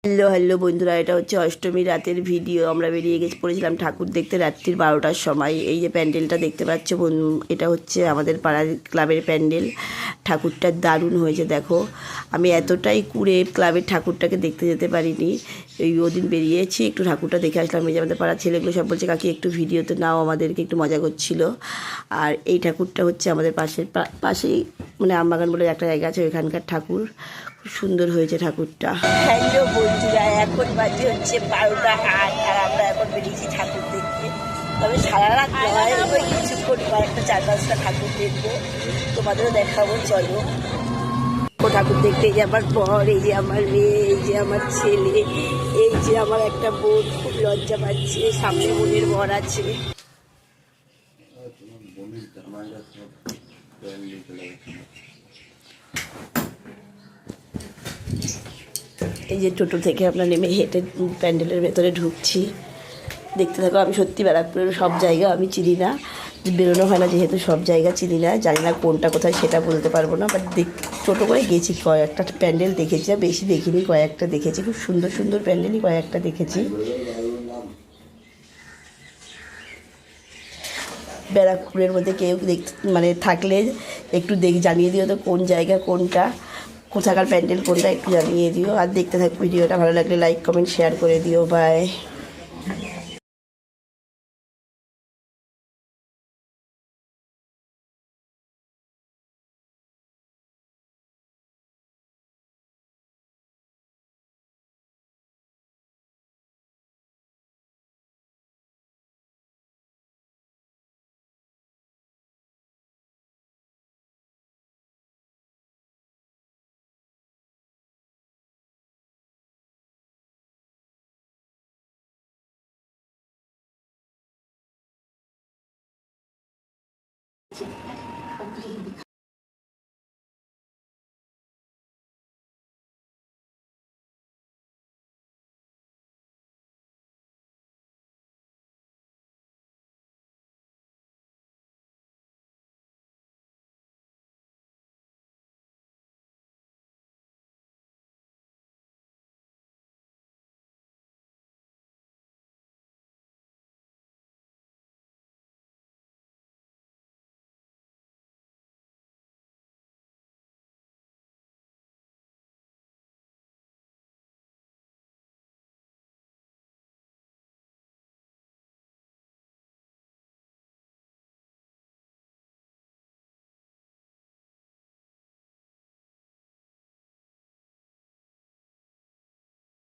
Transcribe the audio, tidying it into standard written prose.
Hello hello বন্ধুরা, এটা হচ্ছে অষ্টমী রাতের ভিডিও। আমরা বেরিয়ে পড়েছিলাম ঠাকুর দেখতে রাত্রির 12টার সময়। এই যে প্যান্ডেলটা দেখতে পাচ্ছ এটা হচ্ছে আমাদের পাড়ার ক্লাবের প্যান্ডেল। ঠাকুরটা দারুণ হয়েছে দেখো। আমি এতটাই কুড়ে ক্লাবের ঠাকুরটাকে দেখতে যেতে পারিনি। এই ওদিন বেরিয়েছি, একটু ঠাকুরটা দেখে আসলাম। এই যে আমাদের পাড়ার ছেলেগুলো সব বলছে কাকি একটু ভিডিওতে নাও, আমাদেরকে একটু মজা করছিল। আর এই ঠাকুরটা হচ্ছে আমাদের পাশেই মানে আমবাগান বলে একটা জায়গা আছে, ওইখানকার ঠাকুর। খুব সুন্দর হয়েছে ঠাকুরটা। হ্যালো বন্ধুরা, এখন বাজে হচ্ছে 12:08 আর আমরা এখন বেরিয়েছি ঠাকুর দেখতে। তবে সারা রাত নয়, ওই কিছুক্ষণ কয়েকটা 4-5টা ঠাকুর দেখবো, তোমাদেরও দেখাবো। চলো ঠাকুর দেখতে। এই যে আমার বর, এই যে আমার মেয়ে, এই যে আমার ছেলে, এই যে আমার একটা বোন। খুব লজ্জা পাচ্ছে, সামনে বোনের বর আছে। এই যে টোটো থেকে আমরা নেমে হেঁটে প্যান্ডেলের ভেতরে ঢুকছি। দেখতে থাকো। আমি সত্যি ব্যারাকপুরের সব জায়গা আমি চিনি না, বেরোনো হয় না যেহেতু, সব জায়গা চিনি না, জানি না কোনটা কোথায় সেটা বলতে পারবো না। বাট টোটো করে গেছি, কয়েকটা প্যান্ডেল দেখেছি, আর বেশি দেখিনি, কয়েকটা দেখেছি। খুব সুন্দর সুন্দর প্যান্ডেলই কয়েকটা দেখেছি। ব্যারাকপুরের মধ্যে কেউ মানে থাকলে একটু জানিয়ে দিও তো কোন জায়গা কোনটা, কোথাকার প্যান্ডেল কোনটা, একটু জানিয়ে দিও। আর দেখতে থাক ভিডিওটা, ভালো লাগলে লাইক কমেন্ট শেয়ার করে দিও। বাই।